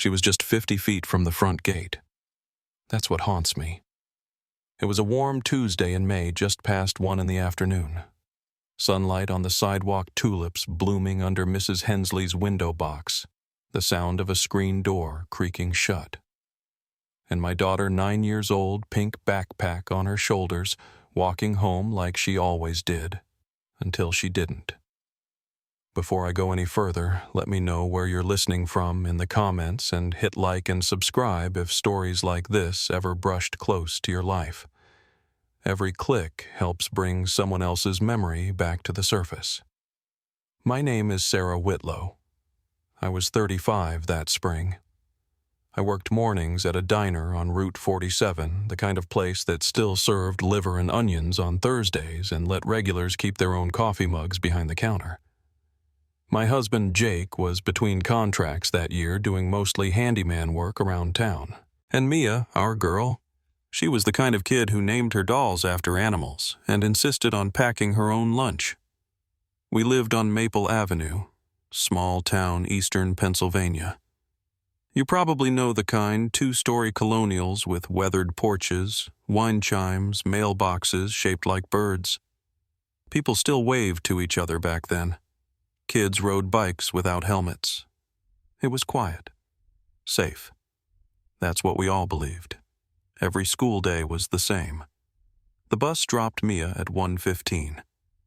She was just 50 feet from the front gate. That's what haunts me. It was a warm Tuesday in May, just past 1 in the afternoon. Sunlight on the sidewalk, tulips blooming under Mrs. Hensley's window box, the sound of a screen door creaking shut. And my daughter, 9 years old, pink backpack on her shoulders, walking home like she always did, until she didn't. Before I go any further, let me know where you're listening from in the comments and hit like and subscribe if stories like this ever brushed close to your life. Every click helps bring someone else's memory back to the surface. My name is Mia Whitlow. I was 35 that spring. I worked mornings at a diner on Route 47, the kind of place that still served liver and onions on Thursdays and let regulars keep their own coffee mugs behind the counter. My husband, Jake, was between contracts that year doing mostly handyman work around town. And Mia, our girl, she was the kind of kid who named her dolls after animals and insisted on packing her own lunch. We lived on Maple Avenue, small town, eastern Pennsylvania. You probably know the kind, 2-story colonials with weathered porches, wine chimes, mailboxes shaped like birds. People still waved to each other back then. Kids rode bikes without helmets. It was quiet. Safe. That's what we all believed. Every school day was the same. The bus dropped Mia at 1:15.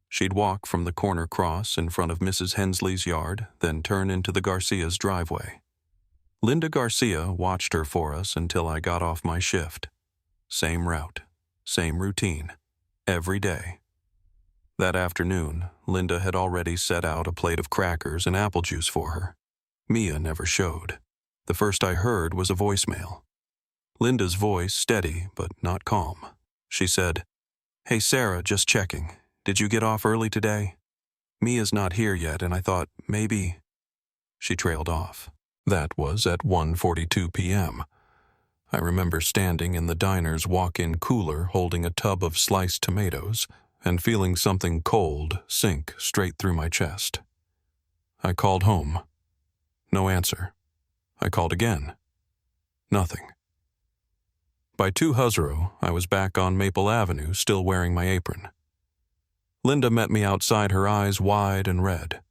She'd walk from the corner cross in front of Mrs. Hensley's yard, then turn into the Garcia's driveway. Linda Garcia watched her for us until I got off my shift. Same route, same routine, every day. That afternoon, Linda had already set out a plate of crackers and apple juice for her. Mia never showed. The first I heard was a voicemail. Linda's voice steady, but not calm. She said, "Hey Sarah, just checking. Did you get off early today? Mia's not here yet, and I thought maybe..." She trailed off. That was at 1:42 p.m. I remember standing in the diner's walk-in cooler holding a tub of sliced tomatoes and feeling something cold sink straight through my chest. I called home. No answer. I called again. Nothing. By 2:00, I was back on Maple Avenue, still wearing my apron. Linda met me outside, her eyes wide and red.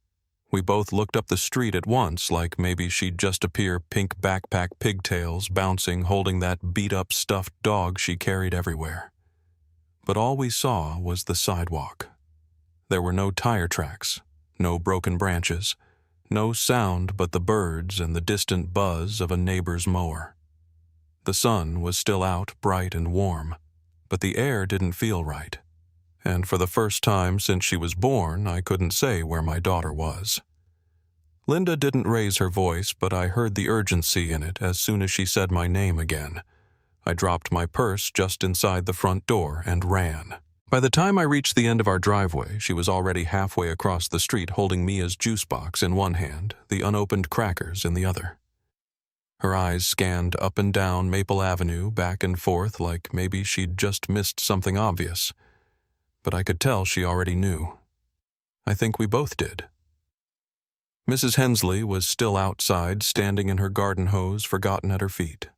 We both looked up the street at once, like maybe she'd just appear, pink backpack pigtails bouncing, holding that beat-up stuffed dog she carried everywhere. But all we saw was the sidewalk. There were no tire tracks, no broken branches, no sound but the birds and the distant buzz of a neighbor's mower. The sun was still out, bright and warm, but the air didn't feel right. And for the first time since she was born, I couldn't say where my daughter was. Linda didn't raise her voice, but I heard the urgency in it as soon as she said my name again. I dropped my purse just inside the front door and ran. By the time I reached the end of our driveway, she was already halfway across the street holding Mia's juice box in one hand, the unopened crackers in the other. Her eyes scanned up and down Maple Avenue, back and forth, like maybe she'd just missed something obvious. But I could tell she already knew. I think we both did. Mrs. Hensley was still outside, standing in her garden hose forgotten at her feet.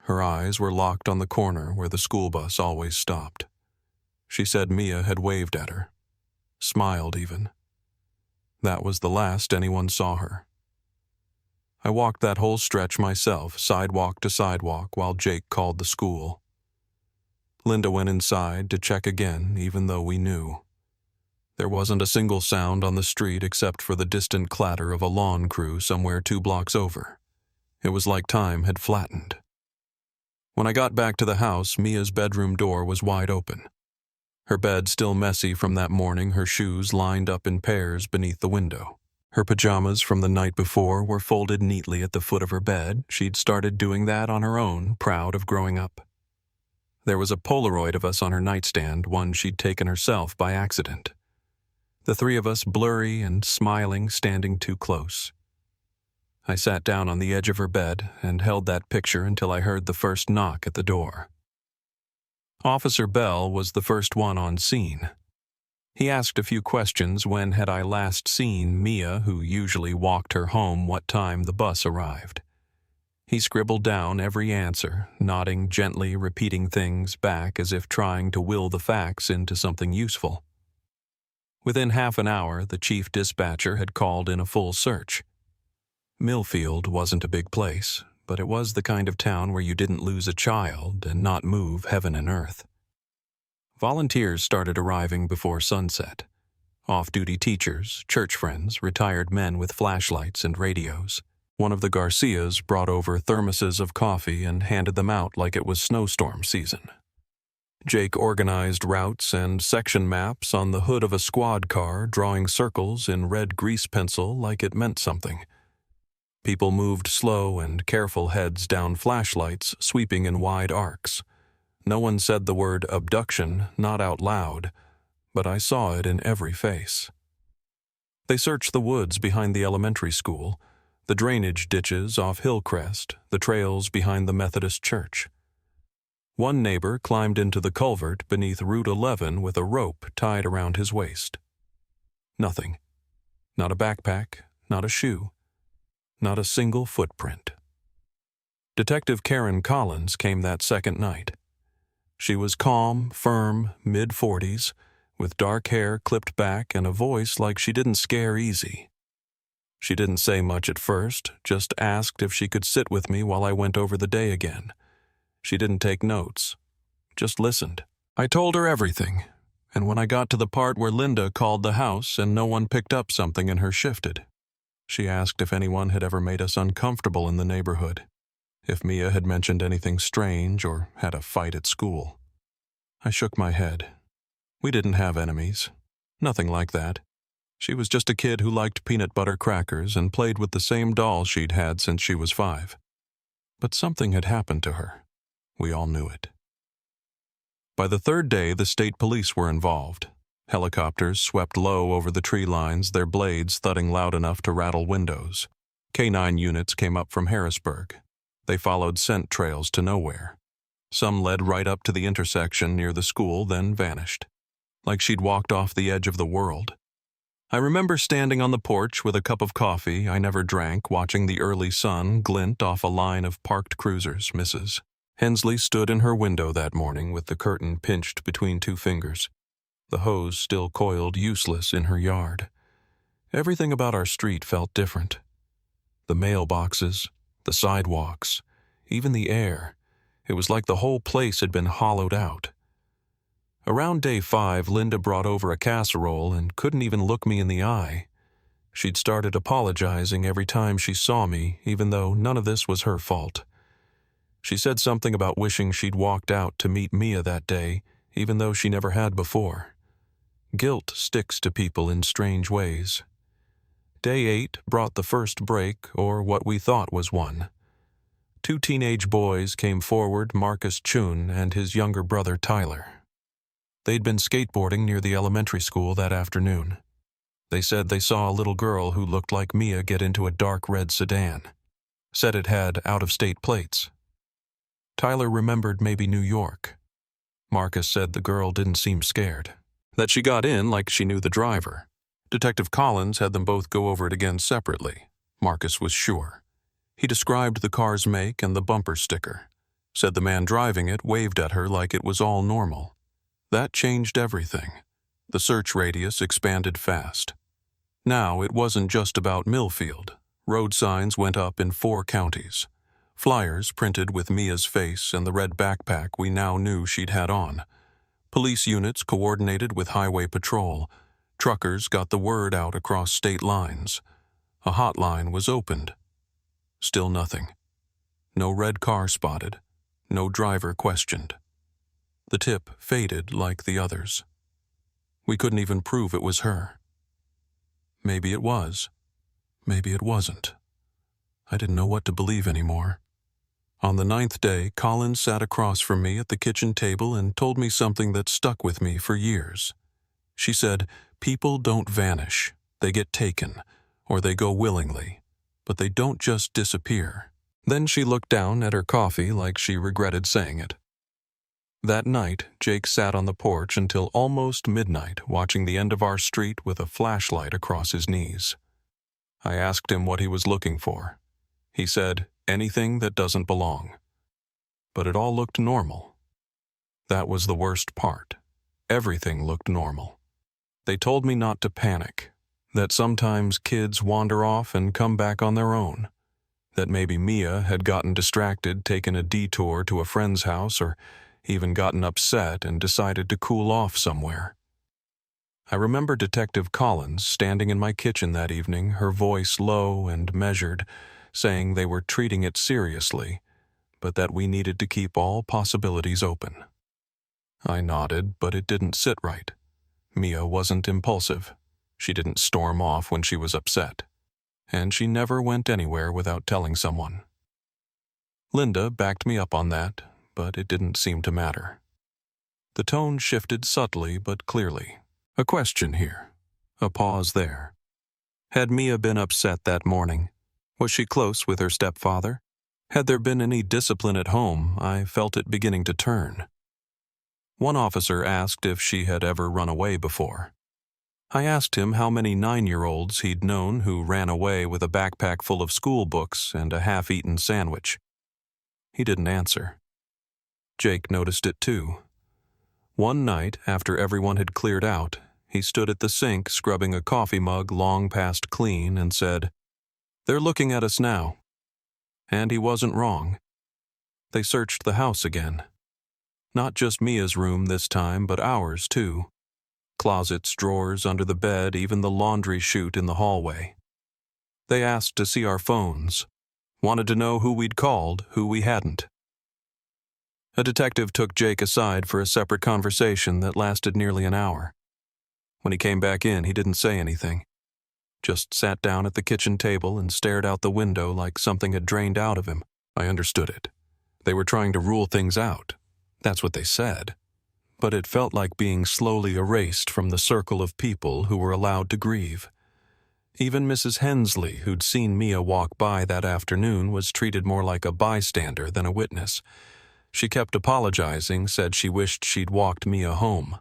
Her eyes were locked on the corner where the school bus always stopped. She said Mia had waved at her, smiled even. That was the last anyone saw her. I walked that whole stretch myself, sidewalk to sidewalk, while Jake called the school. Linda went inside to check again, even though we knew. There wasn't a single sound on the street except for the distant clatter of a lawn crew somewhere 2 blocks over. It was like time had flattened. When I got back to the house, Mia's bedroom door was wide open. Her bed still messy from that morning, her shoes lined up in pairs beneath the window. Her pajamas from the night before were folded neatly at the foot of her bed. She'd started doing that on her own, proud of growing up. There was a Polaroid of us on her nightstand, one she'd taken herself by accident. The 3 of us blurry and smiling, standing too close. I sat down on the edge of her bed and held that picture until I heard the first knock at the door. Officer Bell was the first one on scene. He asked a few questions. When had I last seen Mia, who usually walked her home, what time the bus arrived. He scribbled down every answer, nodding gently, repeating things back as if trying to will the facts into something useful. Within half an hour, the chief dispatcher had called in a full search. Milfield wasn't a big place, but it was the kind of town where you didn't lose a child and not move heaven and earth. Volunteers started arriving before sunset. Off-duty teachers, church friends, retired men with flashlights and radios. One of the Garcias brought over thermoses of coffee and handed them out like it was snowstorm season. Jake organized routes and section maps on the hood of a squad car, drawing circles in red grease pencil like it meant something. People moved slow and careful heads down flashlights, sweeping in wide arcs. No one said the word abduction, not out loud, but I saw it in every face. They searched the woods behind the elementary school, the drainage ditches off Hillcrest, the trails behind the Methodist church. One neighbor climbed into the culvert beneath Route 11 with a rope tied around his waist. Nothing. Not a backpack, not a shoe, not a single footprint. Detective Karen Collins came that second night. She was calm, firm, mid-40s, with dark hair clipped back and a voice like she didn't scare easy. She didn't say much at first, just asked if she could sit with me while I went over the day again. She didn't take notes, just listened. I told her everything, and when I got to the part where Linda called the house and no one picked up something and her shifted, she asked if anyone had ever made us uncomfortable in the neighborhood, if Mia had mentioned anything strange or had a fight at school. I shook my head. We didn't have enemies. Nothing like that. She was just a kid who liked peanut butter crackers and played with the same doll she'd had since she was 5. But something had happened to her. We all knew it. By the third day, the state police were involved. Helicopters swept low over the tree lines, their blades thudding loud enough to rattle windows. K-9 units came up from Harrisburg. They followed scent trails to nowhere. Some led right up to the intersection near the school, then vanished, like she'd walked off the edge of the world. I remember standing on the porch with a cup of coffee I never drank, watching the early sun glint off a line of parked cruisers. Mrs. Hensley stood in her window that morning with the curtain pinched between 2 fingers, the hose still coiled useless in her yard. Everything about our street felt different. The mailboxes, the sidewalks, even the air. It was like the whole place had been hollowed out. Around day 5, Linda brought over a casserole and couldn't even look me in the eye. She'd started apologizing every time she saw me, even though none of this was her fault. She said something about wishing she'd walked out to meet Mia that day, even though she never had before. Guilt sticks to people in strange ways. Day 8 brought the first break, or what we thought was one. 2 teenage boys came forward, Marcus Chun and his younger brother Tyler. They'd been skateboarding near the elementary school that afternoon. They said they saw a little girl who looked like Mia get into a dark red sedan. Said it had out-of-state plates. Tyler remembered maybe New York. Marcus said the girl didn't seem scared, that she got in like she knew the driver. Detective Collins had them both go over it again separately. Marcus was sure. He described the car's make and the bumper sticker. Said the man driving it waved at her like it was all normal. That changed everything. The search radius expanded fast. Now it wasn't just about Milfield. Road signs went up in 4 counties. Flyers printed with Mia's face and the red backpack we now knew she'd had on. Police units coordinated with highway patrol. Truckers got the word out across state lines. A hotline was opened. Still nothing. No red car spotted. No driver questioned. The tip faded like the others. We couldn't even prove it was her. Maybe it was. Maybe it wasn't. I didn't know what to believe anymore. On the 9th day, Collins sat across from me at the kitchen table and told me something that stuck with me for years. She said, "People don't vanish. They get taken, or they go willingly, but they don't just disappear." Then she looked down at her coffee like she regretted saying it. That night, Jake sat on the porch until almost midnight, watching the end of our street with a flashlight across his knees. I asked him what he was looking for. He said, Anything that doesn't belong. But it all looked normal. That was the worst part. Everything looked normal. They told me not to panic, that sometimes kids wander off and come back on their own, that maybe Mia had gotten distracted, taken a detour to a friend's house, or even gotten upset and decided to cool off somewhere. I remember Detective Collins standing in my kitchen that evening, her voice low and measured, saying they were treating it seriously, but that we needed to keep all possibilities open. I nodded, but it didn't sit right. Mia wasn't impulsive. She didn't storm off when she was upset. And she never went anywhere without telling someone. Linda backed me up on that, but it didn't seem to matter. The tone shifted subtly but clearly. A question here. A pause there. Had Mia been upset that morning? Was she close with her stepfather? Had there been any discipline at home? I felt it beginning to turn. One officer asked if she had ever run away before. I asked him how many 9-year-olds he'd known who ran away with a backpack full of school books and a half-eaten sandwich. He didn't answer. Jake noticed it too. One night, after everyone had cleared out, he stood at the sink scrubbing a coffee mug long past clean and said, "They're looking at us now." And he wasn't wrong. They searched the house again. Not just Mia's room this time, but ours too. Closets, drawers, under the bed, even the laundry chute in the hallway. They asked to see our phones. Wanted to know who we'd called, who we hadn't. A detective took Jake aside for a separate conversation that lasted nearly an hour. When he came back in, he didn't say anything. Just sat down at the kitchen table and stared out the window like something had drained out of him. I understood it. They were trying to rule things out. That's what they said. But it felt like being slowly erased from the circle of people who were allowed to grieve. Even Mrs. Hensley, who'd seen Mia walk by that afternoon, was treated more like a bystander than a witness. She kept apologizing, said she wished she'd walked Mia home.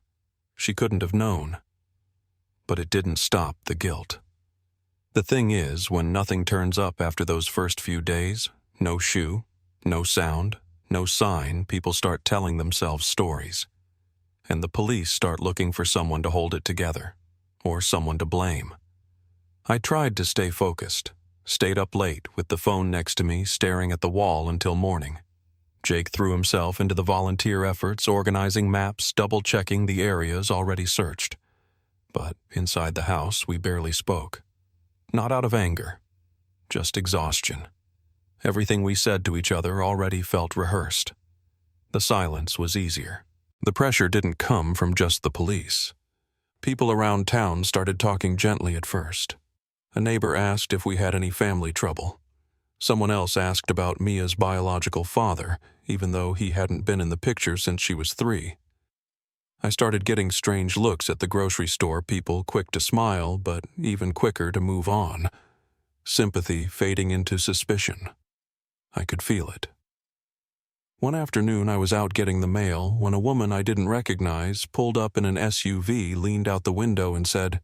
She couldn't have known. But it didn't stop the guilt. The thing is, when nothing turns up after those first few days, no shoe, no sound, no sign, people start telling themselves stories. And the police start looking for someone to hold it together, or someone to blame. I tried to stay focused, stayed up late with the phone next to me, staring at the wall until morning. Jake threw himself into the volunteer efforts, organizing maps, double-checking the areas already searched. But inside the house, we barely spoke. Not out of anger, just exhaustion. Everything we said to each other already felt rehearsed. The silence was easier. The pressure didn't come from just the police. People around town started talking gently at first. A neighbor asked if we had any family trouble. Someone else asked about Mia's biological father, even though he hadn't been in the picture since she was 3. I started getting strange looks at the grocery store, people quick to smile, but even quicker to move on. Sympathy fading into suspicion. I could feel it. One afternoon I was out getting the mail when a woman I didn't recognize pulled up in an SUV, leaned out the window and said,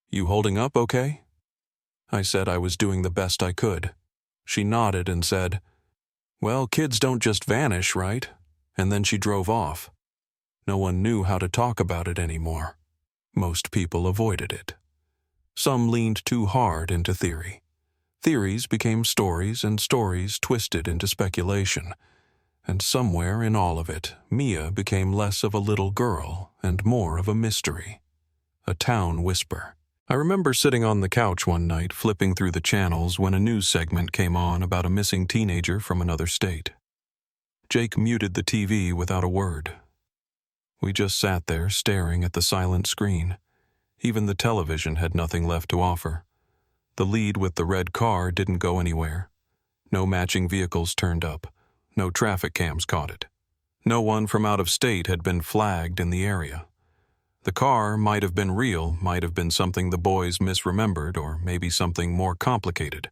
"You holding up okay?" I said I was doing the best I could. She nodded and said, "Well, kids don't just vanish, right?" And then she drove off. No one knew how to talk about it anymore. Most people avoided it. Some leaned too hard into theory. Theories became stories, and stories twisted into speculation. And somewhere in all of it, Mia became less of a little girl and more of a mystery. A town whisper. I remember sitting on the couch one night, flipping through the channels when a news segment came on about a missing teenager from another state. Jake muted the TV without a word. We just sat there staring at the silent screen. Even the television had nothing left to offer. The lead with the red car didn't go anywhere. No matching vehicles turned up. No traffic cams caught it. No one from out of state had been flagged in the area. The car might have been real, might have been something the boys misremembered, or maybe something more complicated.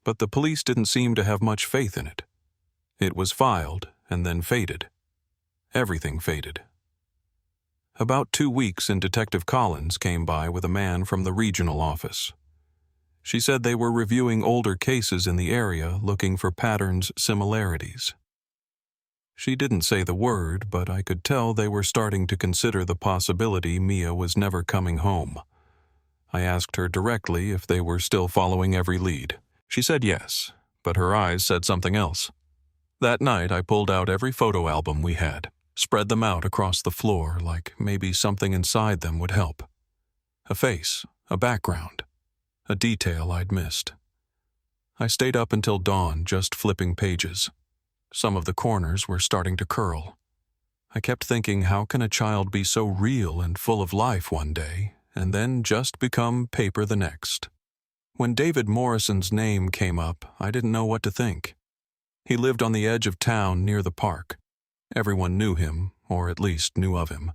But the police didn't seem to have much faith in it. It was filed and then faded. Everything faded. About 2 weeks and Detective Collins came by with a man from the regional office. She said they were reviewing older cases in the area looking for patterns, similarities. She didn't say the word, but I could tell they were starting to consider the possibility Mia was never coming home. I asked her directly if they were still following every lead. She said yes, but her eyes said something else. That night, I pulled out every photo album we had, spread them out across the floor like maybe something inside them would help. A face, a background, a detail I'd missed. I stayed up until dawn just flipping pages. Some of the corners were starting to curl. I kept thinking, how can a child be so real and full of life one day, and then just become paper the next? When David Morrison's name came up, I didn't know what to think. He lived on the edge of town near the park. Everyone knew him, or at least knew of him.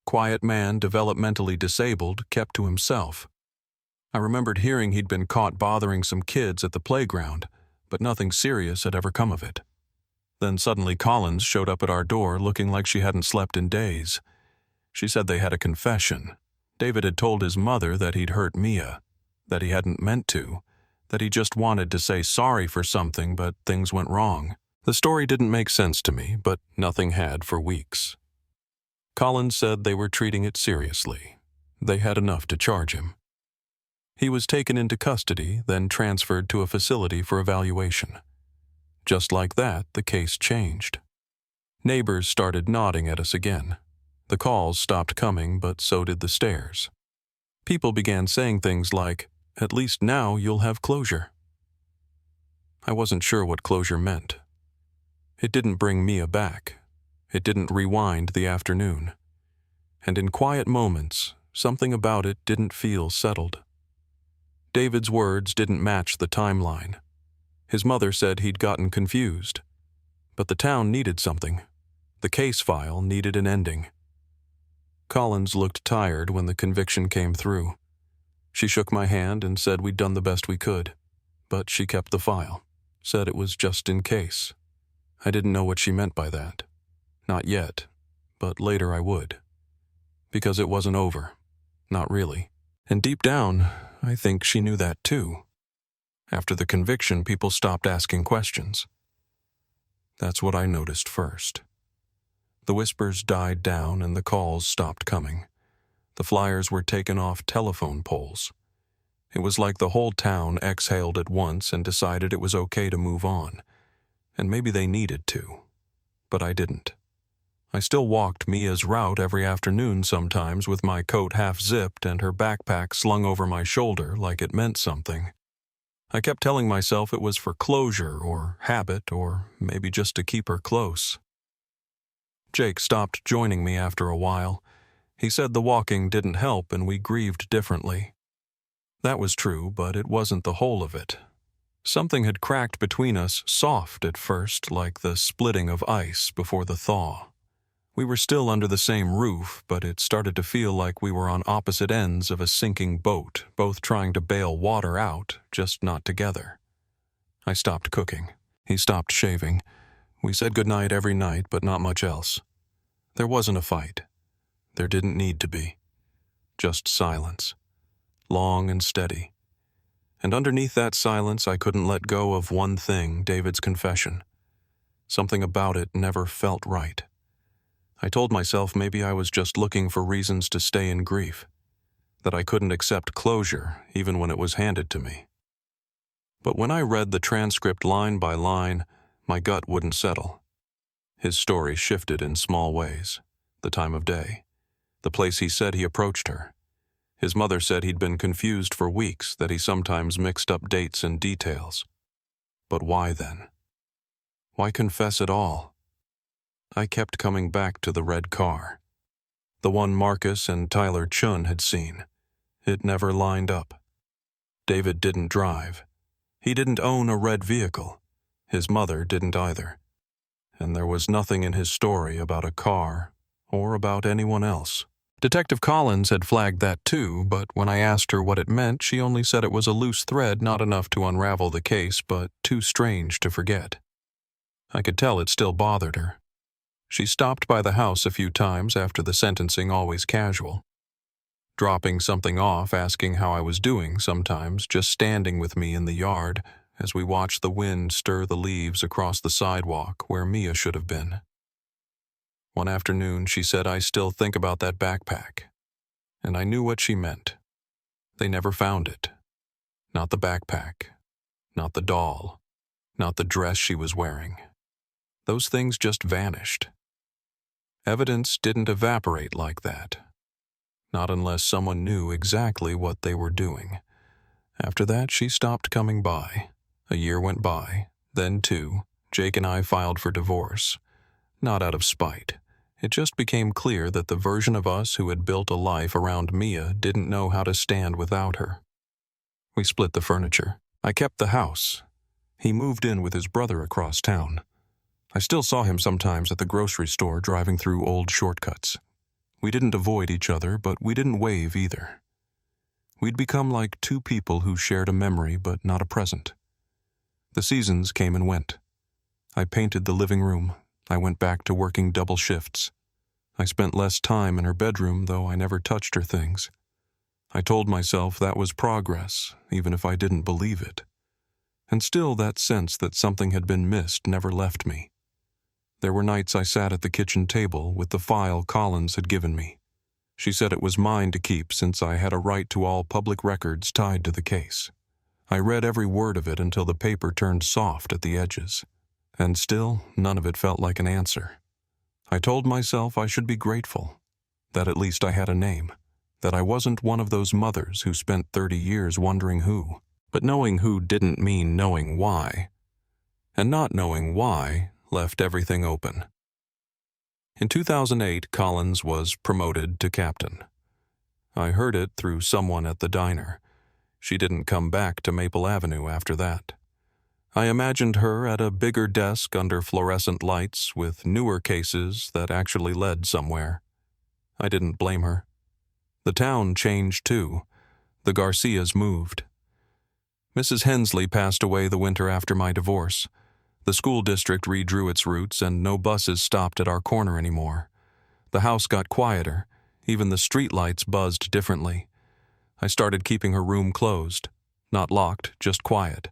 Quiet man, developmentally disabled, kept to himself. I remembered hearing he'd been caught bothering some kids at the playground, but nothing serious had ever come of it. Then suddenly Collins showed up at our door looking like she hadn't slept in days. She said they had a confession. David had told his mother that he'd hurt Mia, that he hadn't meant to, that he just wanted to say sorry for something, but things went wrong. The story didn't make sense to me, but nothing had for weeks. Collins said they were treating it seriously. They had enough to charge him. He was taken into custody, then transferred to a facility for evaluation. Just like that, the case changed. Neighbors started nodding at us again. The calls stopped coming, but so did the stares. People began saying things like, "At least now you'll have closure." I wasn't sure what closure meant. It didn't bring Mia back. It didn't rewind the afternoon. And in quiet moments, something about it didn't feel settled. David's words didn't match the timeline. His mother said he'd gotten confused. But the town needed something. The case file needed an ending. Collins looked tired when the conviction came through. She shook my hand and said we'd done the best we could. But she kept the file, said it was just in case. I didn't know what she meant by that. Not yet, but later I would. Because it wasn't over. Not really. And deep down, I think she knew that too. After the conviction, people stopped asking questions. That's what I noticed first. The whispers died down and the calls stopped coming. The flyers were taken off telephone poles. It was like the whole town exhaled at once and decided it was okay to move on. And maybe they needed to. But I didn't. I still walked Mia's route every afternoon sometimes with my coat half-zipped and her backpack slung over my shoulder like it meant something. I kept telling myself it was for closure or habit or maybe just to keep her close. Jake stopped joining me after a while. He said the walking didn't help and we grieved differently. That was true, but it wasn't the whole of it. Something had cracked between us, soft at first, like the splitting of ice before the thaw. We were still under the same roof, but it started to feel like we were on opposite ends of a sinking boat, both trying to bail water out, just not together. I stopped cooking. He stopped shaving. We said goodnight every night, but not much else. There wasn't a fight. There didn't need to be. Just silence. Long and steady. And underneath that silence, I couldn't let go of one thing, David's confession. Something about it never felt right. I told myself maybe I was just looking for reasons to stay in grief, that I couldn't accept closure even when it was handed to me. But when I read the transcript line by line, my gut wouldn't settle. His story shifted in small ways. The time of day. The place he said he approached her. His mother said he'd been confused for weeks, that he sometimes mixed up dates and details. But why then? Why confess at all? I kept coming back to the red car. The one Marcus and Tyler Chun had seen. It never lined up. David didn't drive. He didn't own a red vehicle. His mother didn't either. And there was nothing in his story about a car or about anyone else. Detective Collins had flagged that too, but when I asked her what it meant, she only said it was a loose thread not enough to unravel the case, but too strange to forget. I could tell it still bothered her. She stopped by the house a few times after the sentencing, always casual. dropping something off, asking how I was doing, sometimes just standing with me in the yard as we watched the wind stir the leaves across the sidewalk where Mia should have been. One afternoon, she said, "I still think about that backpack." And I knew what she meant. They never found it. Not the backpack. Not the doll. Not the dress she was wearing. Those things just vanished. Evidence didn't evaporate like that. Not unless someone knew exactly what they were doing. After that, she stopped coming by. A year went by, then two. Jake and I filed for divorce. Not out of spite. It just became clear that the version of us who had built a life around Mia didn't know how to stand without her. We split the furniture. I kept the house. He moved in with his brother across town. I still saw him sometimes at the grocery store driving through old shortcuts. We didn't avoid each other, but we didn't wave either. We'd become like two people who shared a memory but not a present. The seasons came and went. I painted the living room. I went back to working double shifts. I spent less time in her bedroom, though I never touched her things. I told myself that was progress, even if I didn't believe it. And still that sense that something had been missed never left me. There were nights I sat at the kitchen table with the file Collins had given me. She said it was mine to keep since I had a right to all public records tied to the case. I read every word of it until the paper turned soft at the edges. And still, none of it felt like an answer. I told myself I should be grateful, that at least I had a name, that I wasn't one of those mothers who spent 30 years wondering who. But knowing who didn't mean knowing why. And not knowing why left everything open. In 2008, Collins was promoted to captain. I heard it through someone at the diner. She didn't come back to Maple Avenue after that. I imagined her at a bigger desk under fluorescent lights with newer cases that actually led somewhere. I didn't blame her. The town changed too. The Garcias moved. Mrs. Hensley passed away the winter after my divorce. The school district redrew its routes and no buses stopped at our corner anymore. The house got quieter. Even the street lights buzzed differently. I started keeping her room closed. Not locked, just quiet.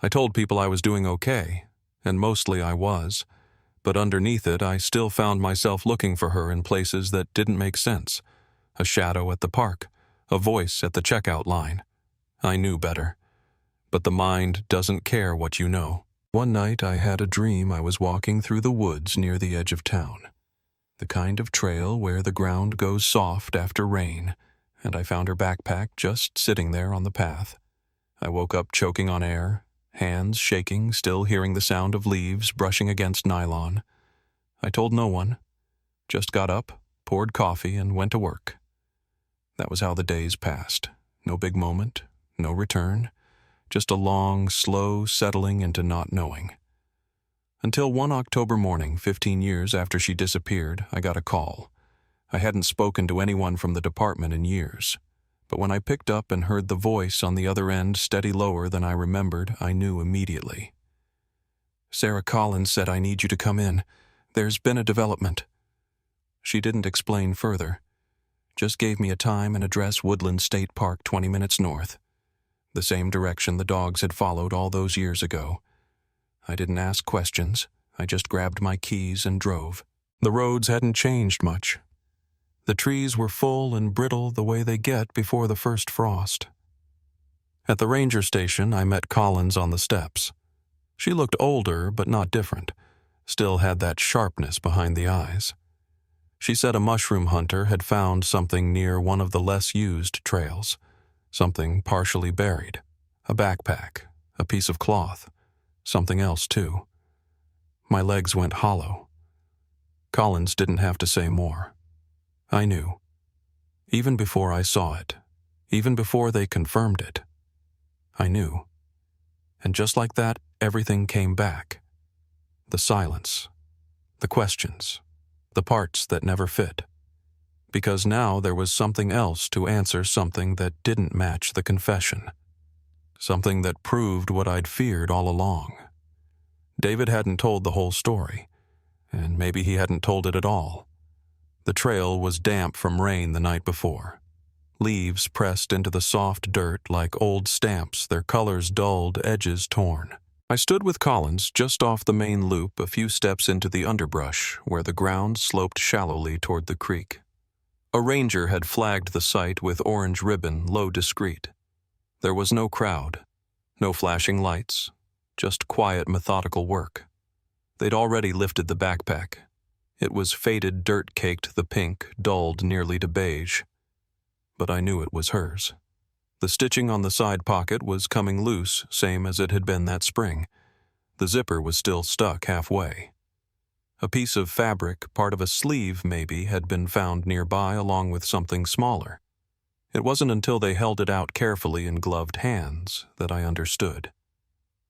I told people I was doing okay, and mostly I was. But underneath it, I still found myself looking for her in places that didn't make sense. A shadow at the park. A voice at the checkout line. I knew better. But the mind doesn't care what you know. One night I had a dream I was walking through the woods near the edge of town. The kind of trail where the ground goes soft after rain, and I found her backpack just sitting there on the path. I woke up choking on air, hands shaking, still hearing the sound of leaves brushing against nylon. I told no one, just got up, poured coffee, and went to work. That was how the days passed. No big moment, no return. Just a long, slow settling into not knowing. Until one October morning, 15 years after she disappeared, I got a call. I hadn't spoken to anyone from the department in years. But when I picked up and heard the voice on the other end steady lower than I remembered, I knew immediately. "Sarah Collins said I need you to come in. There's been a development." She didn't explain further. Just gave me a time and address, Woodland State Park, 20 minutes north. The same direction the dogs had followed all those years ago. I didn't ask questions. I just grabbed my keys and drove. The roads hadn't changed much. The trees were full and brittle the way they get before the first frost. At the ranger station, I met Collins on the steps. She looked older, but not different. Still had that sharpness behind the eyes. She said a mushroom hunter had found something near one of the less used trails. Something partially buried. A backpack, a piece of cloth, something else too. My legs went hollow. Collins didn't have to say more. I knew. Even before I saw it, even before they confirmed it, I knew. And just like that, everything came back. The silence, the questions, the parts that never fit. Because now there was something else to answer something that didn't match the confession. Something that proved what I'd feared all along. David hadn't told the whole story, and maybe he hadn't told it at all. The trail was damp from rain the night before. leaves pressed into the soft dirt like old stamps, their colors dulled, edges torn. I stood with Collins just off the main loop, a few steps into the underbrush, where the ground sloped shallowly toward the creek. A ranger had flagged the site with orange ribbon, low discreet. There was no crowd, no flashing lights, just quiet, methodical work. They'd already lifted the backpack. It was faded dirt-caked the pink, dulled nearly to beige. But I knew it was hers. The stitching on the side pocket was coming loose, same as it had been that spring. The zipper was still stuck halfway. A piece of fabric, part of a sleeve maybe, had been found nearby along with something smaller. It wasn't until they held it out carefully in gloved hands that I understood.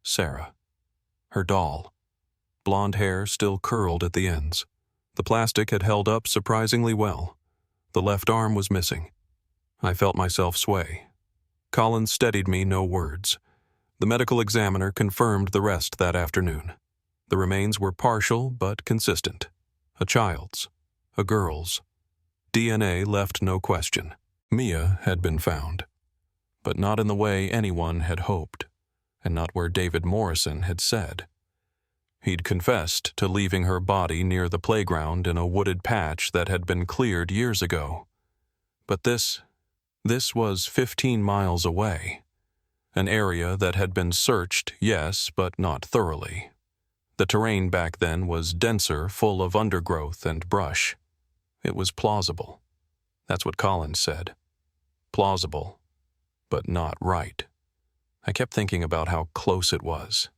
Sarah. Her doll. Blonde hair still curled at the ends. The plastic had held up surprisingly well. The left arm was missing. I felt myself sway. Collins steadied me, no words. The medical examiner confirmed the rest that afternoon. The remains were partial but consistent. A child's. A girl's. DNA left no question. Mia had been found. But not in the way anyone had hoped, and not where David Morrison had said. He'd confessed to leaving her body near the playground in a wooded patch that had been cleared years ago. But this was 15 miles away. An area that had been searched, yes, but not thoroughly. The terrain back then was denser, full of undergrowth and brush. It was plausible. That's what Collins said. Plausible, but not right. I kept thinking about how close it was.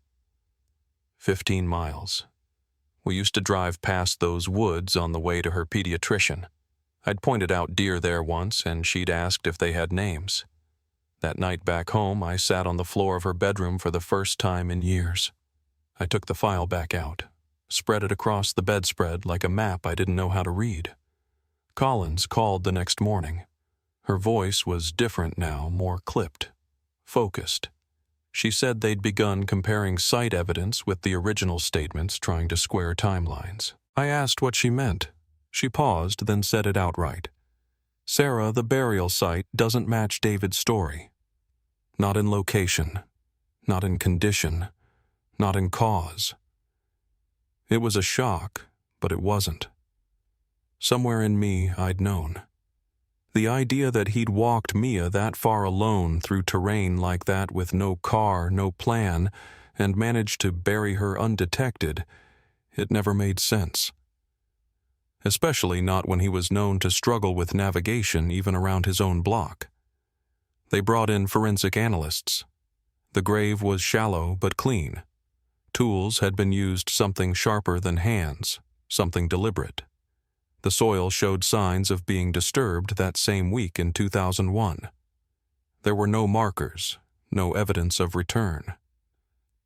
15 miles. We used to drive past those woods on the way to her pediatrician. I'd pointed out deer there once, and she'd asked if they had names. That night back home, I sat on the floor of her bedroom for the first time in years. I took the file back out, spread it across the bedspread like a map I didn't know how to read. Collins called the next morning. Her voice was different now, more clipped, focused. She said they'd begun comparing site evidence with the original statements, trying to square timelines. I asked what she meant. She paused, then said it outright. Sarah, the burial site doesn't match David's story. Not in location, not in condition, not in cause. It was a shock, but it wasn't. Somewhere in me, I'd known. The idea that he'd walked Mia that far alone through terrain like that with no car, no plan, and managed to bury her undetected, it never made sense. Especially not when he was known to struggle with navigation even around his own block. They brought in forensic analysts. The grave was shallow but clean. Tools had been used, something sharper than hands, something deliberate. The soil showed signs of being disturbed that same week in 2001. There were no markers, no evidence of return,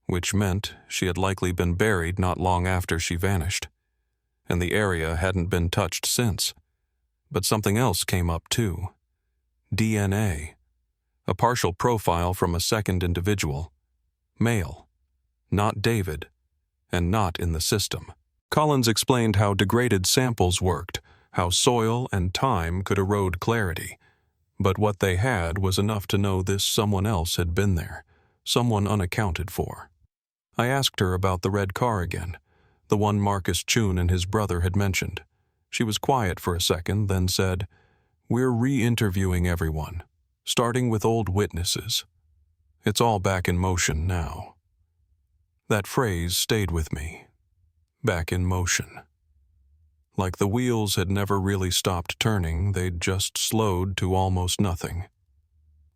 which meant she had likely been buried not long after she vanished, and the area hadn't been touched since. But something else came up too. DNA. A partial profile from a second individual. Male. Not David, and not in the system. Collins explained how degraded samples worked, how soil and time could erode clarity. But what they had was enough to know this someone else had been there, someone unaccounted for. I asked her about the red car again, the one Marcus Chun and his brother had mentioned. She was quiet for a second, then said, "We're re-interviewing everyone, starting with old witnesses. It's all back in motion now." That phrase stayed with me. Back in motion. Like the wheels had never really stopped turning, they'd just slowed to almost nothing.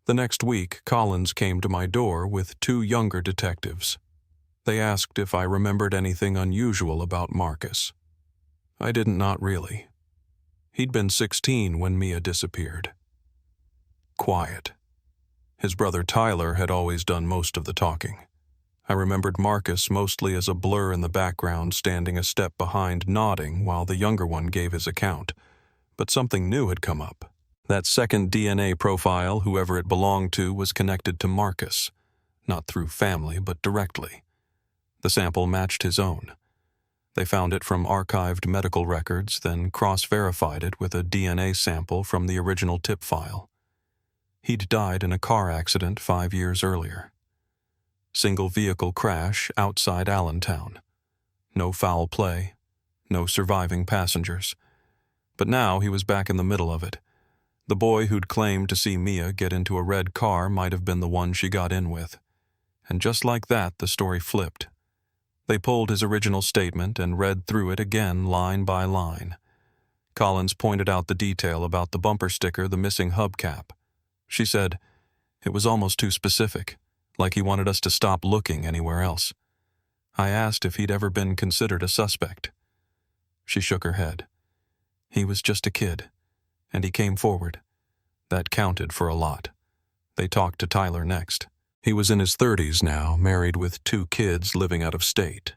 The next week, Collins came to my door with 2 younger detectives. They asked if I remembered anything unusual about Marcus. I didn't, not really. He'd been 16 when Mia disappeared. Quiet. His brother Tyler had always done most of the talking. I remembered Marcus mostly as a blur in the background, standing a step behind, nodding while the younger one gave his account. But something new had come up. That second DNA profile, whoever it belonged to, was connected to Marcus. Not through family, but directly. The sample matched his own. They found it from archived medical records, then cross-verified it with a DNA sample from the original tip file. He'd died in a car accident 5 years earlier. Single-vehicle crash outside Allentown. No foul play, no surviving passengers. But now he was back in the middle of it. The boy who'd claimed to see Mia get into a red car might have been the one she got in with. And just like that, the story flipped. They pulled his original statement and read through it again line by line. Collins pointed out the detail about the bumper sticker, the missing hubcap. She said, "It was almost too specific, like he wanted us to stop looking anywhere else." I asked if he'd ever been considered a suspect. She shook her head. He was just a kid, and he came forward. That counted for a lot. They talked to Tyler next. He was in his 30s now, married with 2 kids living out of state.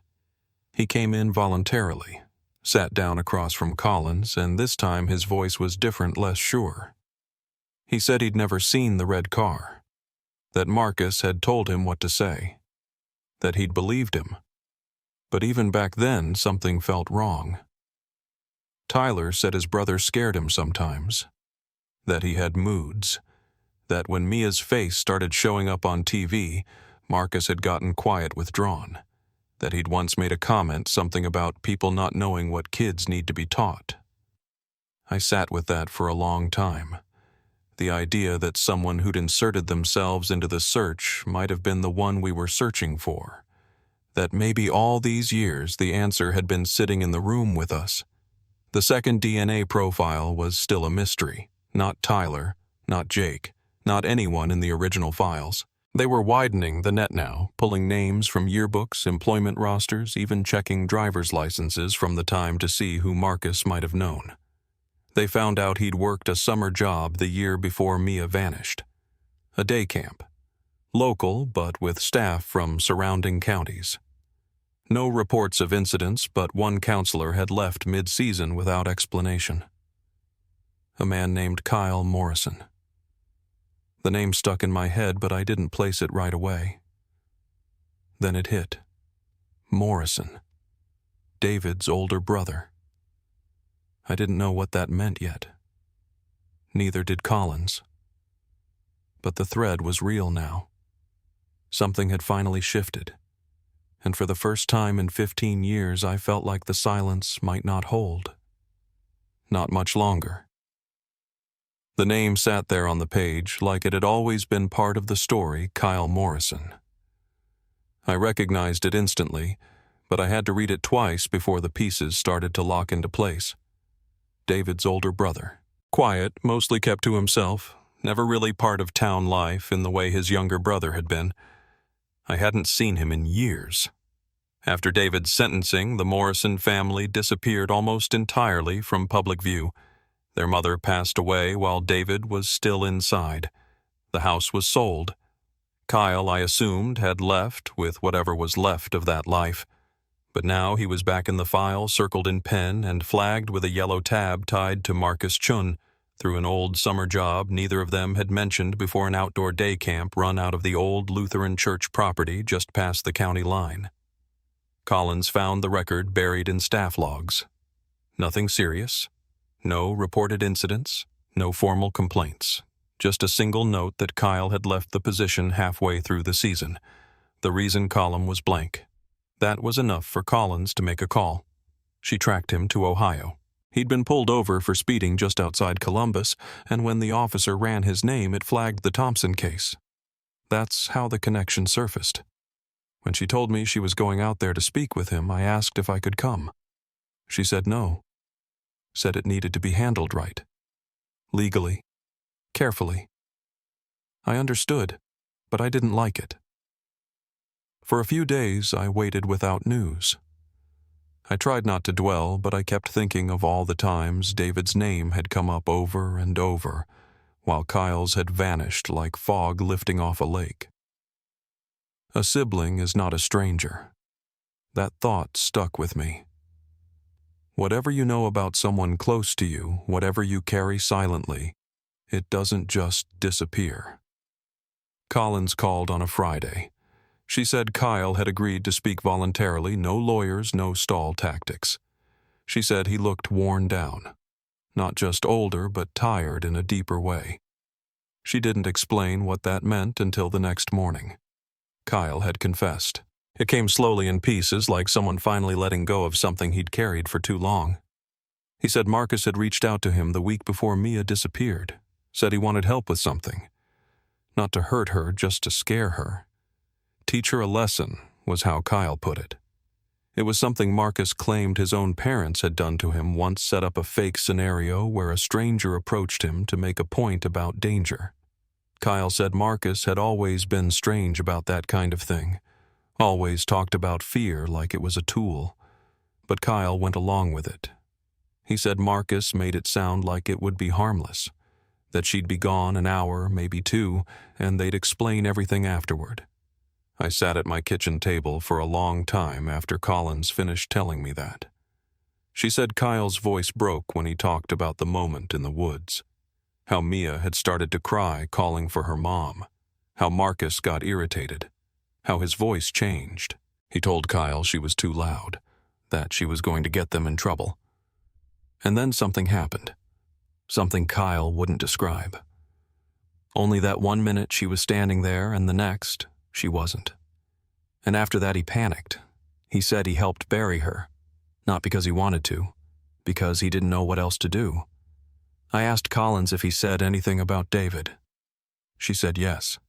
He came in voluntarily, sat down across from Collins, and this time his voice was different, less sure. He said he'd never seen the red car, that Marcus had told him what to say, that he'd believed him. But even back then, something felt wrong. Tyler said his brother scared him sometimes, that he had moods, that when Mia's face started showing up on TV, Marcus had gotten quiet, withdrawn, that he'd once made a comment, something about people not knowing what kids need to be taught. I sat with that for a long time. The idea that someone who'd inserted themselves into the search might have been the one we were searching for. That maybe all these years the answer had been sitting in the room with us. The second DNA profile was still a mystery. Not Tyler, not Jake, not anyone in the original files. They were widening the net now, pulling names from yearbooks, employment rosters, even checking driver's licenses from the time to see who Marcus might have known. They found out he'd worked a summer job the year before Mia vanished. A day camp. Local, but with staff from surrounding counties. No reports of incidents, but one counselor had left mid-season without explanation. A man named Kyle Morrison. The name stuck in my head, but I didn't place it right away. Then it hit. Morrison. David's older brother. I didn't know what that meant yet. Neither did Collins. But the thread was real now. Something had finally shifted, and for the first time in 15 years I felt like the silence might not hold. Not much longer. The name sat there on the page like it had always been part of the story, Kyle Morrison. I recognized it instantly, but I had to read it twice before the pieces started to lock into place. David's older brother. Quiet, mostly kept to himself, never really part of town life in the way his younger brother had been. I hadn't seen him in years. After David's sentencing, the Morrison family disappeared almost entirely from public view. Their mother passed away while David was still inside. The house was sold. Kyle, I assumed, had left with whatever was left of that life. But now he was back in the file, circled in pen and flagged with a yellow tab tied to Marcus Chun through an old summer job neither of them had mentioned before an outdoor day camp run out of the old Lutheran church property just past the county line. Collins found the record buried in staff logs. Nothing serious. No reported incidents. No formal complaints. Just a single note that Kyle had left the position halfway through the season. The reason column was blank. That was enough for Collins to make a call. She tracked him to Ohio. He'd been pulled over for speeding just outside Columbus, and when the officer ran his name, it flagged the Thompson case. That's how the connection surfaced. When she told me she was going out there to speak with him, I asked if I could come. She said no. Said it needed to be handled right. Legally. Carefully. I understood, but I didn't like it. For a few days, I waited without news. I tried not to dwell, but I kept thinking of all the times David's name had come up over and over, while Kyle's had vanished like fog lifting off a lake. A sibling is not a stranger. That thought stuck with me. Whatever you know about someone close to you, whatever you carry silently, it doesn't just disappear. Collins called on a Friday. She said Kyle had agreed to speak voluntarily, no lawyers, no stall tactics. She said he looked worn down. Not just older, but tired in a deeper way. She didn't explain what that meant until the next morning. Kyle had confessed. It came slowly in pieces, like someone finally letting go of something he'd carried for too long. He said Marcus had reached out to him the week before Mia disappeared, said he wanted help with something. Not to hurt her, just to scare her. Teach her a lesson, was how Kyle put it. It was something Marcus claimed his own parents had done to him once, set up a fake scenario where a stranger approached him to make a point about danger. Kyle said Marcus had always been strange about that kind of thing, always talked about fear like it was a tool, but Kyle went along with it. He said Marcus made it sound like it would be harmless, that she'd be gone an hour, maybe 2, and they'd explain everything afterward. I sat at my kitchen table for a long time after Collins finished telling me that. She said Kyle's voice broke when he talked about the moment in the woods, how Mia had started to cry calling for her mom, how Marcus got irritated, how his voice changed. He told Kyle she was too loud, that she was going to get them in trouble. And then something happened, something Kyle wouldn't describe. Only that 1 minute she was standing there, and the next, she wasn't. And after that he panicked. He said he helped bury her, not because he wanted to, because he didn't know what else to do. I asked Collins if he said anything about David. She said yes.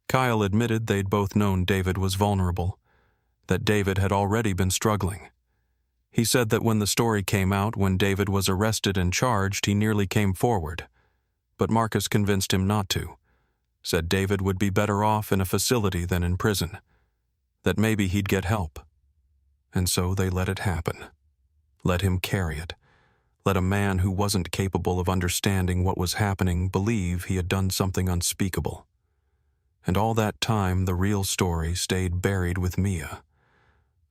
Kyle admitted they'd both known David was vulnerable, that David had already been struggling. He said that when the story came out, when David was arrested and charged, he nearly came forward, but Marcus convinced him not to. Said David would be better off in a facility than in prison, that maybe he'd get help. And so they let it happen. Let him carry it. Let a man who wasn't capable of understanding what was happening believe he had done something unspeakable. And all that time the real story stayed buried with Mia.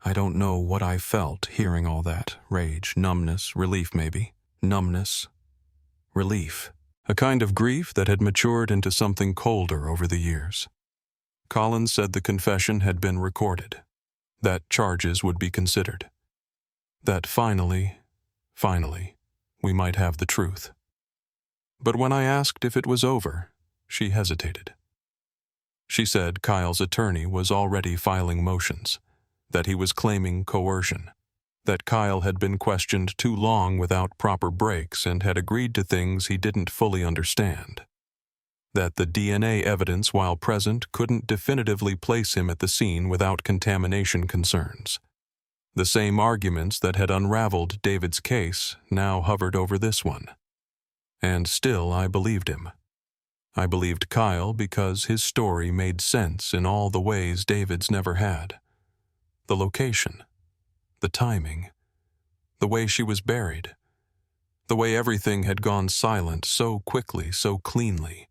I don't know what I felt hearing all that. Rage, numbness, relief maybe. Numbness, relief. A kind of grief that had matured into something colder over the years. Collins said the confession had been recorded, that charges would be considered, that finally, we might have the truth. But when I asked if it was over, she hesitated. She said Kyle's attorney was already filing motions, that he was claiming coercion, that Kyle had been questioned too long without proper breaks and had agreed to things he didn't fully understand, that the DNA evidence while present couldn't definitively place him at the scene without contamination concerns. The same arguments that had unraveled David's case now hovered over this one. And still I believed him. I believed Kyle because his story made sense in all the ways David's never had. The location, the timing, the way she was buried, the way everything had gone silent so quickly, so cleanly.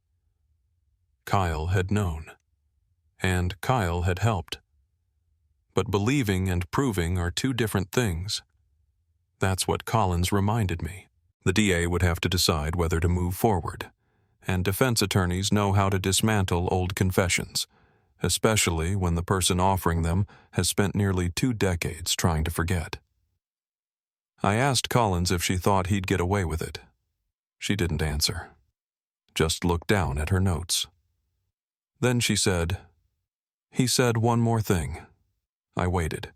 Kyle had known, and Kyle had helped. But believing and proving are two different things. That's what Collins reminded me. The DA would have to decide whether to move forward, and defense attorneys know how to dismantle old confessions, especially when the person offering them has spent nearly 2 decades trying to forget. I asked Collins if she thought he'd get away with it. She didn't answer, just looked down at her notes. Then she said, "He said one more thing." I waited.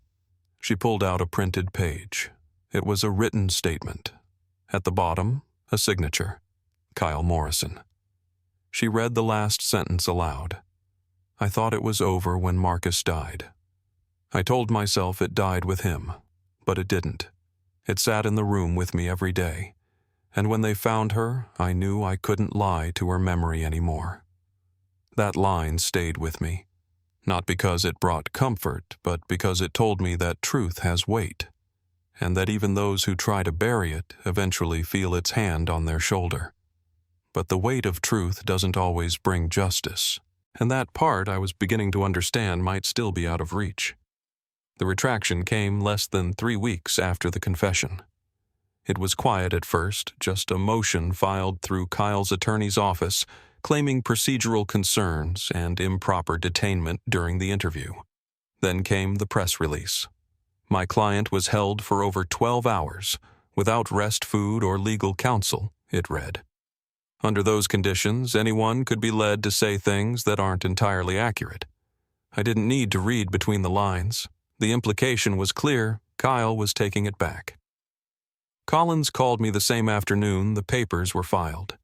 She pulled out a printed page. It was a written statement. At the bottom, a signature, Kyle Morrison. She read the last sentence aloud. I thought it was over when Marcus died. I told myself it died with him, but it didn't. It sat in the room with me every day, and when they found her, I knew I couldn't lie to her memory anymore. That line stayed with me, not because it brought comfort, but because it told me that truth has weight, and that even those who try to bury it eventually feel its hand on their shoulder. But the weight of truth doesn't always bring justice, and that part I was beginning to understand might still be out of reach. The retraction came less than 3 weeks after the confession. It was quiet at first, just a motion filed through Kyle's attorney's office claiming procedural concerns and improper detainment during the interview. Then came the press release. My client was held for over 12 hours, without rest food or legal counsel, it read. Under those conditions, anyone could be led to say things that aren't entirely accurate. I didn't need to read between the lines. The implication was clear. Kyle was taking it back. Collins called me the same afternoon the papers were filed.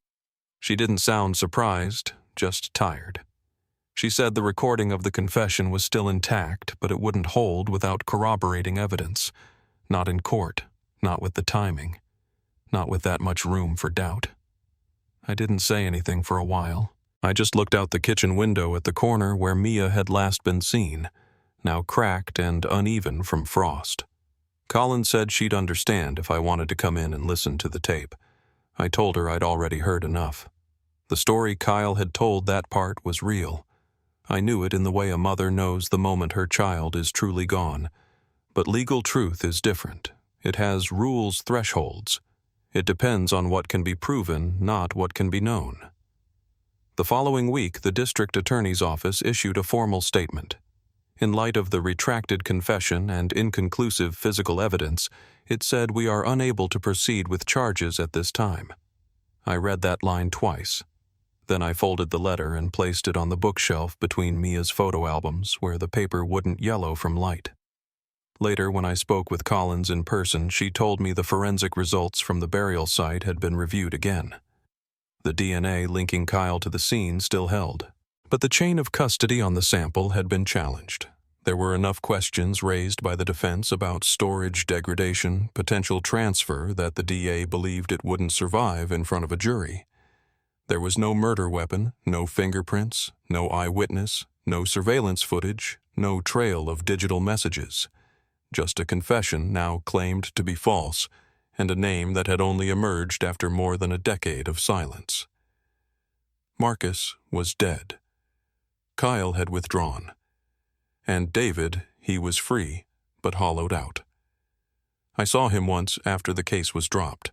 She didn't sound surprised, just tired. She said the recording of the confession was still intact, but it wouldn't hold without corroborating evidence. Not in court, not with the timing, not with that much room for doubt. I didn't say anything for a while. I just looked out the kitchen window at the corner where Mia had last been seen, now cracked and uneven from frost. Collins said she'd understand if I wanted to come in and listen to the tape. I told her I'd already heard enough. The story Kyle had told, that part was real. I knew it in the way a mother knows the moment her child is truly gone. But legal truth is different. It has rules, thresholds. It depends on what can be proven, not what can be known. The following week, the district attorney's office issued a formal statement. In light of the retracted confession and inconclusive physical evidence, it said we are unable to proceed with charges at this time. I read that line twice. Then I folded the letter and placed it on the bookshelf between Mia's photo albums where the paper wouldn't yellow from light. Later, when I spoke with Collins in person, she told me the forensic results from the burial site had been reviewed again. The DNA linking Kyle to the scene still held, but the chain of custody on the sample had been challenged. There were enough questions raised by the defense about storage degradation, potential transfer, that the DA believed it wouldn't survive in front of a jury. There was no murder weapon, no fingerprints, no eyewitness, no surveillance footage, no trail of digital messages. Just a confession now claimed to be false, and a name that had only emerged after more than a decade of silence. Marcus was dead. Kyle had withdrawn. And David, he was free, but hollowed out. I saw him once after the case was dropped.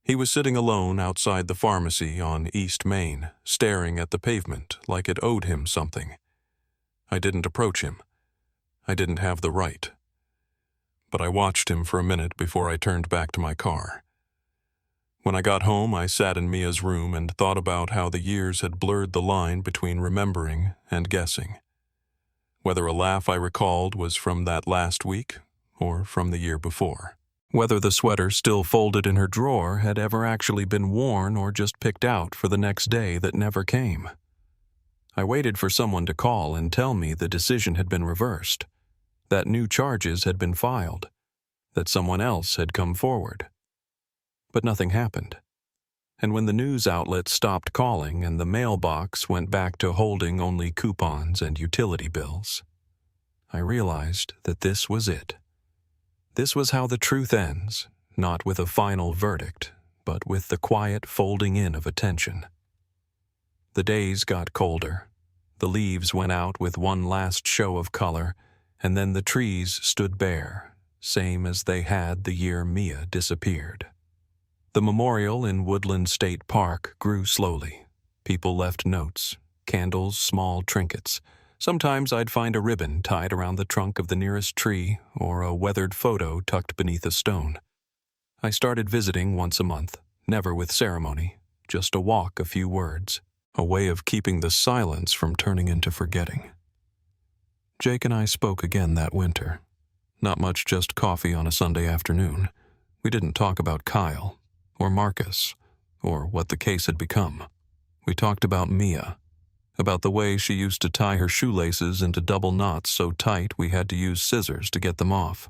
He was sitting alone outside the pharmacy on East Main, staring at the pavement like it owed him something. I didn't approach him. I didn't have the right. But I watched him for a minute before I turned back to my car. When I got home, I sat in Mia's room and thought about how the years had blurred the line between remembering and guessing. Whether a laugh I recalled was from that last week or from the year before. Whether the sweater still folded in her drawer had ever actually been worn or just picked out for the next day that never came. I waited for someone to call and tell me the decision had been reversed, that new charges had been filed, that someone else had come forward. But nothing happened. And when the news outlets stopped calling and the mailbox went back to holding only coupons and utility bills, I realized that this was it. This was how the truth ends, not with a final verdict, but with the quiet folding in of attention. The days got colder. The leaves went out with one last show of color, and then the trees stood bare, same as they had the year Mia disappeared. The memorial in Woodland State Park grew slowly. People left notes, candles, small trinkets. Sometimes I'd find a ribbon tied around the trunk of the nearest tree or a weathered photo tucked beneath a stone. I started visiting once a month, never with ceremony, just a walk, a few words, a way of keeping the silence from turning into forgetting. Jake and I spoke again that winter. Not much, just coffee on a Sunday afternoon. We didn't talk about Kyle, or Marcus, or what the case had become. We talked about Mia, about the way she used to tie her shoelaces into double knots so tight we had to use scissors to get them off,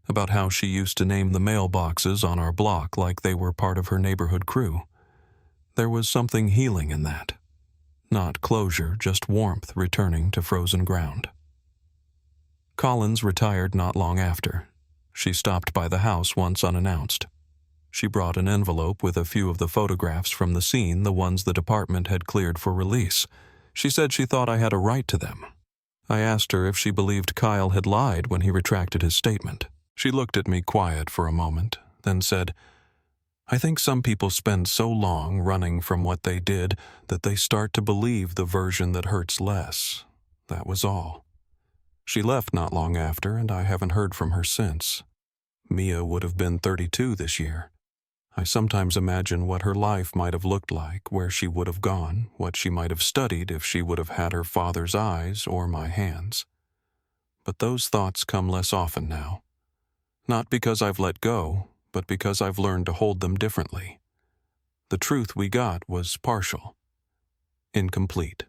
about how she used to name the mailboxes on our block like they were part of her neighborhood crew. There was something healing in that. Not closure, just warmth returning to frozen ground. Collins retired not long after. She stopped by the house once unannounced. She brought an envelope with a few of the photographs from the scene, the ones the department had cleared for release. She said she thought I had a right to them. I asked her if she believed Kyle had lied when he retracted his statement. She looked at me quiet for a moment, then said, "I think some people spend so long running from what they did that they start to believe the version that hurts less. That was all." She left not long after, and I haven't heard from her since. Mia would have been 32 this year. I sometimes imagine what her life might have looked like, where she would have gone, what she might have studied if she would have had her father's eyes or my hands. But those thoughts come less often now. Not because I've let go, but because I've learned to hold them differently. The truth we got was partial, incomplete.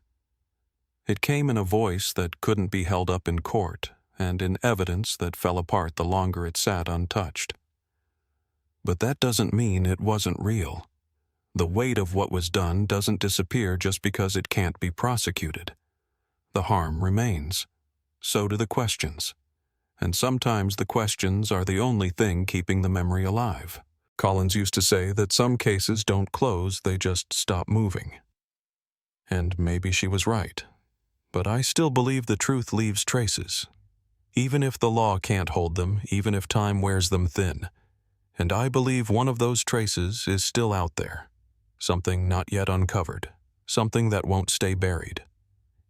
It came in a voice that couldn't be held up in court, and in evidence that fell apart the longer it sat untouched. But that doesn't mean it wasn't real. The weight of what was done doesn't disappear just because it can't be prosecuted. The harm remains. So do the questions. And sometimes the questions are the only thing keeping the memory alive. Collins used to say that some cases don't close, they just stop moving. And maybe she was right. But I still believe the truth leaves traces. Even if the law can't hold them, even if time wears them thin. And I believe one of those traces is still out there. Something not yet uncovered. Something that won't stay buried.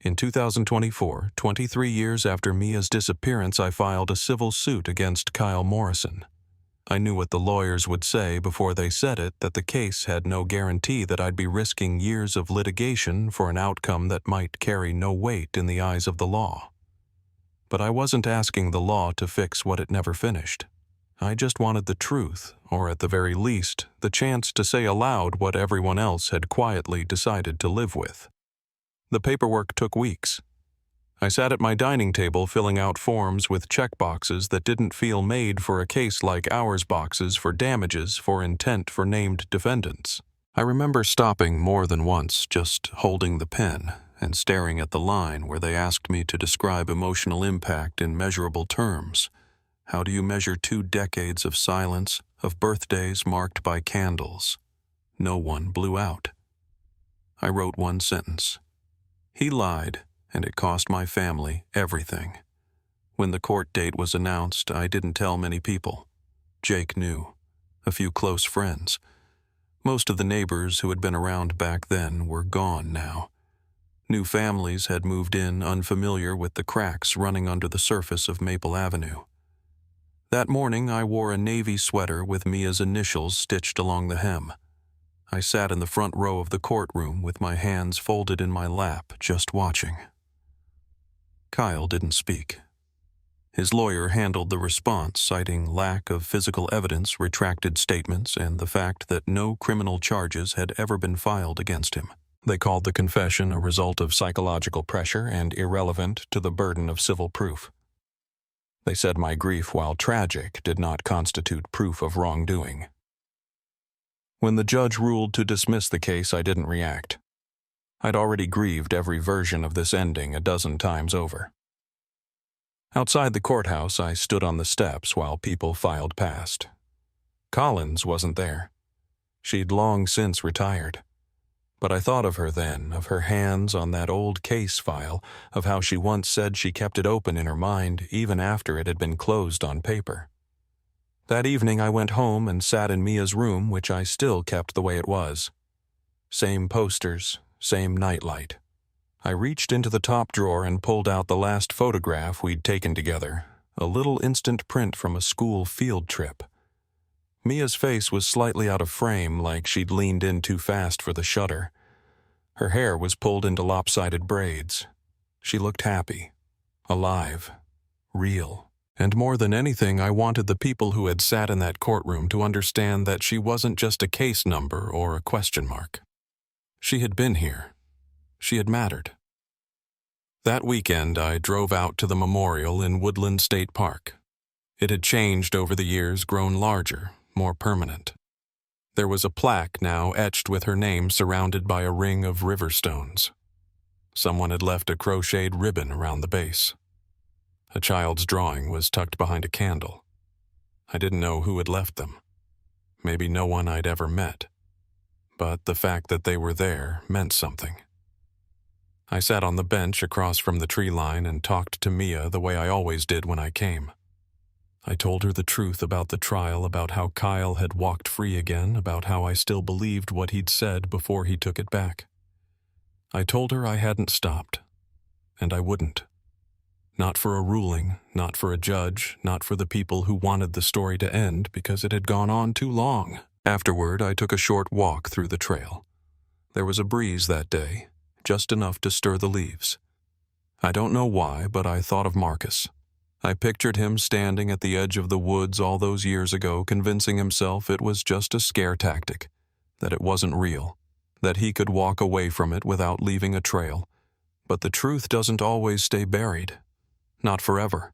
In 2024, 23 years after Mia's disappearance, I filed a civil suit against Kyle Morrison. I knew what the lawyers would say before they said it, that the case had no guarantee that I'd be risking years of litigation for an outcome that might carry no weight in the eyes of the law. But I wasn't asking the law to fix what it never finished. I just wanted the truth, or at the very least, the chance to say aloud what everyone else had quietly decided to live with. The paperwork took weeks. I sat at my dining table filling out forms with checkboxes that didn't feel made for a case like ours, boxes for damages for intent for named defendants. I remember stopping more than once, just holding the pen and staring at the line where they asked me to describe emotional impact in measurable terms. How do you measure 2 decades of silence, of birthdays marked by candles? No one blew out. I wrote one sentence. He lied, and it cost my family everything. When the court date was announced, I didn't tell many people. Jake knew. A few close friends. Most of the neighbors who had been around back then were gone now. New families had moved in, unfamiliar with the cracks running under the surface of Maple Avenue. That morning, I wore a navy sweater with Mia's initials stitched along the hem. I sat in the front row of the courtroom with my hands folded in my lap, just watching. Kyle didn't speak. His lawyer handled the response, citing lack of physical evidence, retracted statements, and the fact that no criminal charges had ever been filed against him. They called the confession a result of psychological pressure and irrelevant to the burden of civil proof. They said my grief, while tragic, did not constitute proof of wrongdoing. When the judge ruled to dismiss the case, I didn't react. I'd already grieved every version of this ending a dozen times over. Outside the courthouse, I stood on the steps while people filed past. Collins wasn't there. She'd long since retired. But I thought of her then, of her hands on that old case file, of how she once said she kept it open in her mind even after it had been closed on paper. That evening I went home and sat in Mia's room, which I still kept the way it was. Same posters, same nightlight. I reached into the top drawer and pulled out the last photograph we'd taken together, a little instant print from a school field trip. Mia's face was slightly out of frame, like she'd leaned in too fast for the shutter. Her hair was pulled into lopsided braids. She looked happy, alive, real. And more than anything, I wanted the people who had sat in that courtroom to understand that she wasn't just a case number or a question mark. She had been here. She had mattered. That weekend, I drove out to the memorial in Woodland State Park. It had changed over the years, grown larger, more permanent. There was a plaque now etched with her name surrounded by a ring of river stones. Someone had left a crocheted ribbon around the base. A child's drawing was tucked behind a candle. I didn't know who had left them. Maybe no one I'd ever met. But the fact that they were there meant something. I sat on the bench across from the tree line and talked to Mia the way I always did when I came. I told her the truth about the trial, about how Kyle had walked free again, about how I still believed what he'd said before he took it back. I told her I hadn't stopped, and I wouldn't. Not for a ruling, not for a judge, not for the people who wanted the story to end because it had gone on too long. Afterward, I took a short walk through the trail. There was a breeze that day, just enough to stir the leaves. I don't know why, but I thought of Marcus. I pictured him standing at the edge of the woods all those years ago, convincing himself it was just a scare tactic, that it wasn't real, that he could walk away from it without leaving a trail. But the truth doesn't always stay buried. Not forever.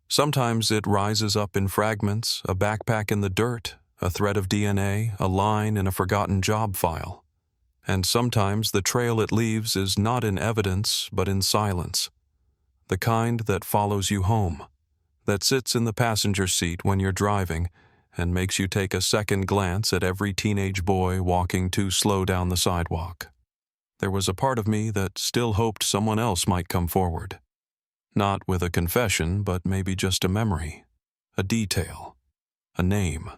Sometimes it rises up in fragments, a backpack in the dirt, a thread of DNA, a line in a forgotten job file. And sometimes the trail it leaves is not in evidence, but in silence. The kind that follows you home, that sits in the passenger seat when you're driving and makes you take a second glance at every teenage boy walking too slow down the sidewalk. There was a part of me that still hoped someone else might come forward. Not with a confession, but maybe just a memory, a detail, a name.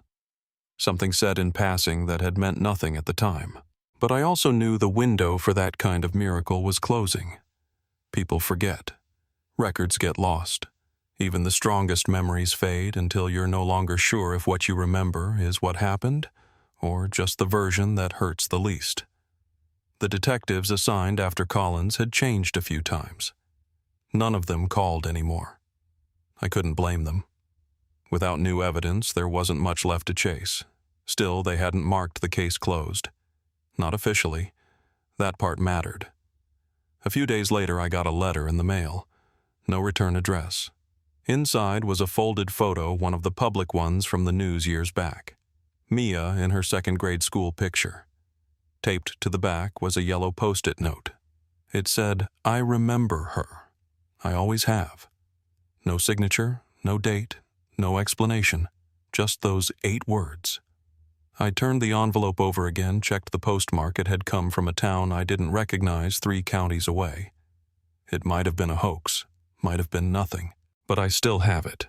Something said in passing that had meant nothing at the time. But I also knew the window for that kind of miracle was closing. People forget. Records get lost. Even the strongest memories fade until you're no longer sure if what you remember is what happened or just the version that hurts the least. The detectives assigned after Collins had changed a few times. None of them called anymore. I couldn't blame them. Without new evidence, there wasn't much left to chase. Still, they hadn't marked the case closed. Not officially. That part mattered. A few days later, I got a letter in the mail. No return address. Inside was a folded photo, one of the public ones from the news years back. Mia in her second-grade school picture. Taped to the back was a yellow Post-it note. It said, "I remember her. I always have." No signature, no date, no explanation. Just those 8 words. I turned the envelope over again, checked the postmark. It had come from a town I didn't recognize 3 counties away. It might have been a hoax, might have been nothing, but I still have it.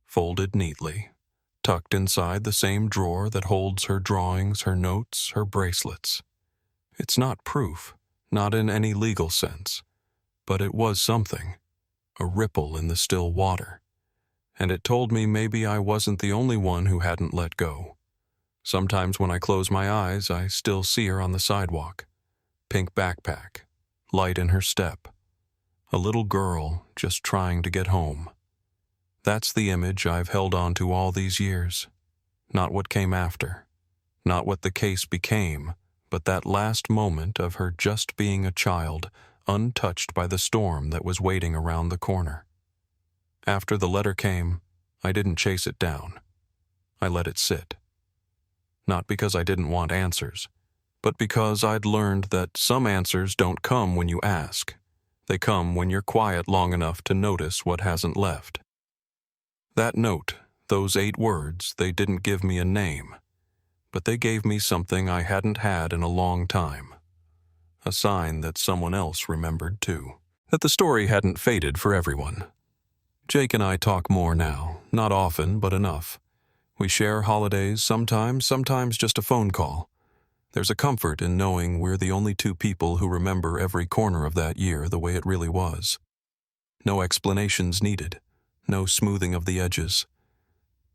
Folded neatly, tucked inside the same drawer that holds her drawings, her notes, her bracelets. It's not proof, not in any legal sense, but it was something, a ripple in the still water. And it told me maybe I wasn't the only one who hadn't let go. Sometimes when I close my eyes, I still see her on the sidewalk. Pink backpack, light in her step. A little girl just trying to get home. That's the image I've held on to all these years. Not what came after. Not what the case became, but that last moment of her just being a child, untouched by the storm that was waiting around the corner. After the letter came, I didn't chase it down. I let it sit. Not because I didn't want answers, but because I'd learned that some answers don't come when you ask. They come when you're quiet long enough to notice what hasn't left. That note, those 8 words, they didn't give me a name, but they gave me something I hadn't had in a long time. A sign that someone else remembered too. That the story hadn't faded for everyone. Jake and I talk more now, not often, but enough. We share holidays sometimes just a phone call. There's a comfort in knowing we're the only 2 people who remember every corner of that year the way it really was. No explanations needed, no smoothing of the edges.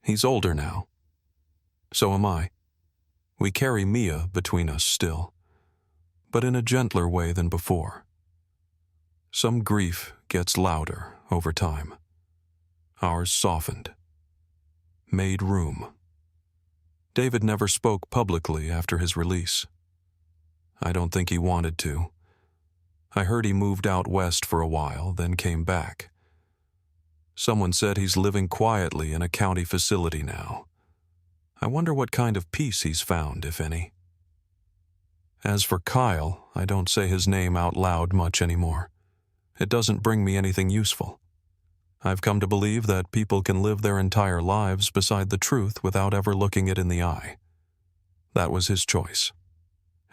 He's older now. So am I. We carry Mia between us still, but in a gentler way than before. Some grief gets louder over time. Ours softened. Made room. David never spoke publicly after his release. I don't think he wanted to. I heard he moved out west for a while, then came back. Someone said he's living quietly in a county facility now. I wonder what kind of peace he's found, if any. As for Kyle, I don't say his name out loud much anymore. It doesn't bring me anything useful. I've come to believe that people can live their entire lives beside the truth without ever looking it in the eye. That was his choice.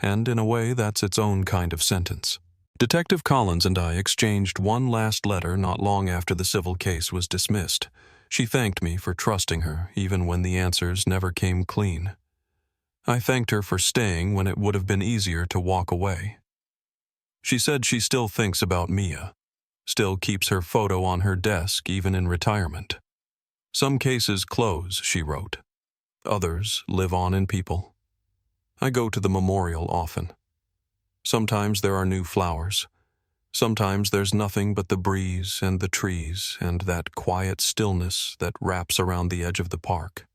And in a way, that's its own kind of sentence. Detective Collins and I exchanged one last letter not long after the civil case was dismissed. She thanked me for trusting her, even when the answers never came clean. I thanked her for staying when it would have been easier to walk away. She said she still thinks about Mia. Still keeps her photo on her desk even in retirement. Some cases close, she wrote. Others live on in people. I go to the memorial often. Sometimes there are new flowers. Sometimes there's nothing but the breeze and the trees and that quiet stillness that wraps around the edge of the park.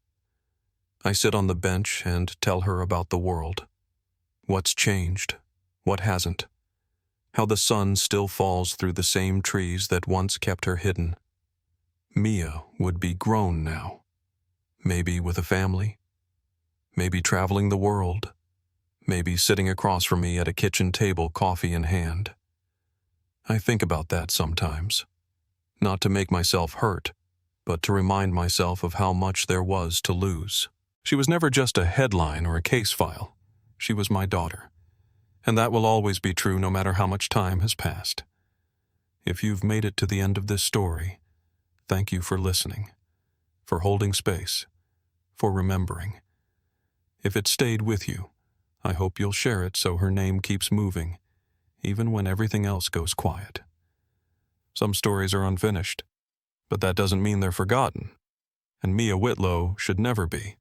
I sit on the bench and tell her about the world. What's changed, what hasn't. How the sun still falls through the same trees that once kept her hidden. Mia would be grown now. Maybe with a family. Maybe traveling the world. Maybe sitting across from me at a kitchen table, coffee in hand. I think about that sometimes. Not to make myself hurt, but to remind myself of how much there was to lose. She was never just a headline or a case file. She was my daughter. And that will always be true no matter how much time has passed. If you've made it to the end of this story, thank you for listening, for holding space, for remembering. If it stayed with you, I hope you'll share it so her name keeps moving, even when everything else goes quiet. Some stories are unfinished, but that doesn't mean they're forgotten, and Mia Whitlow should never be.